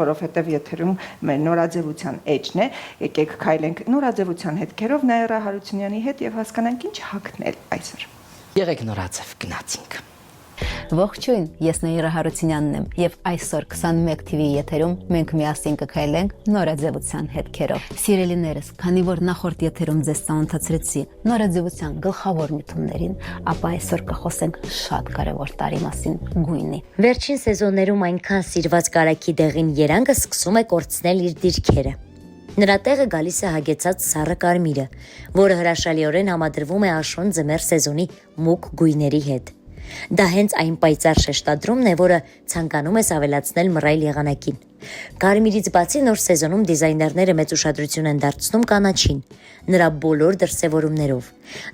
Որովհետև եթերում մեր նորաձևության էջն է, եկեք քայլենք նորաձևության հետքերով Նաիրա Հարությունյանի հետ եւ հասկանանք ինչ հագնել այսօր։ Եղեք նորաձև, գնացինք։ Ողջույն, ես Նաիրա Հարությունյանն եմ եւ այսօր 21 TV եթերում մենք միասին կքայլենք նորաձևության հետքերով։ Սիրելիներս, քանի որ նախորդ եթերում ձեզ ծանոթացրեցի նորաձևության գլխավոր միտումներին, ապա այսօր կխոսենք շատ կարևոր տարի մասին՝ գույնի։ Վերջին սեզոններում այնքան սիրված կարագի դեղին երանգը սկսում է կորցնել իր դիրքերը։ Նրա տեղը գալիս է հագեցած սառը կարմիրը, որը հրաշալիորեն համադրվում է աշուն ձմեռ սեզոնի մուգ գույների հետ։ Դա հենց այն պայծառ շեշտադրումն է, որը ցանկանում ես ավելացնել մռայլ եղանակին։ Կարմիրից բացի նոր սեզոնում դիզայներները մեծ ուշադրություն են դարձնում կանաչին, նրա բոլոր դրսևորումներով։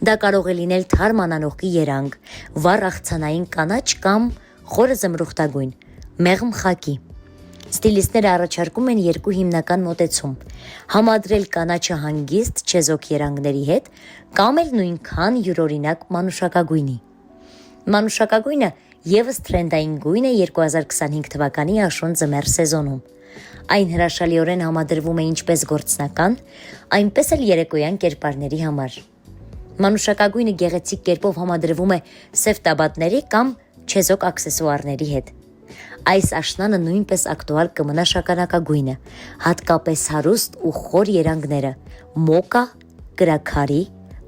Դա կարող է լինել թարմ անանոխի երանգ, վառ աղցանային կանաչ կամ խորը զմրուխտագույն, մեղմ խակի։ Ստիլիստները առաջարկում են երկու հիմնական մոտեցում՝ համադրել կանաչը հանգիստ չեզոք երանգների հետ կամ էլ նույնքան յուրօրինակ մանուշակագույնի։ Մանուշակագույնը ևս թրենդային գույն է 2025 թվականի աշուն ձմեռ սեզոնում։ Այն հրաշալիորեն համադրվում է ինչպես գործնական, այնպես էլ երեկոյան կերպարների համար։ Մանուշակագույնը գեղեցիկ կերպով համադրվում է սև տաբատների կամ չեզոք աքսեսուարների հետ։ Այս աշնանը նույնպես ակտուալ կմնա շագանակագույնը, հատկապես հարուստ ու խոր երանգները՝ մոկա, կրաքարի,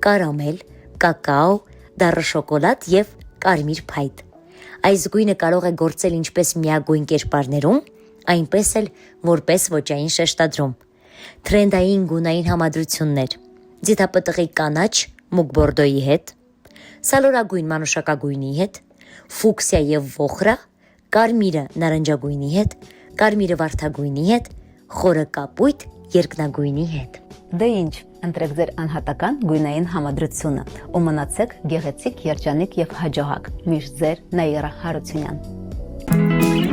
կարամել, կակաո, դառը շոկոլադ եւ կարմիր փայտ։ Այս գույնը կարող է գործել ինչպես միագույն կերպարներում, այնպես էլ որպես ոճային շեշտադրում։ Թրենդային գունային համադրություններ՝ ձիթապտղի կանաչ մուգ բորդոյի հետ, սալորագույն մանուշակագույնի հետ, ֆուկսիա եւ վոխրա, կարմիրը նարնջագույնի հետ, կարմիրը վարդագույնի հետ, խորը կապույտ երկնագույնի հետ։ Դե ինչ, ընտրեք ձեր անհատական գույնային համադրությունը ու մնացեք գեղեցիկ, երջանիկ եւ հաջողակ։ Միշտ ձեր Նաիրա Հարությունյան։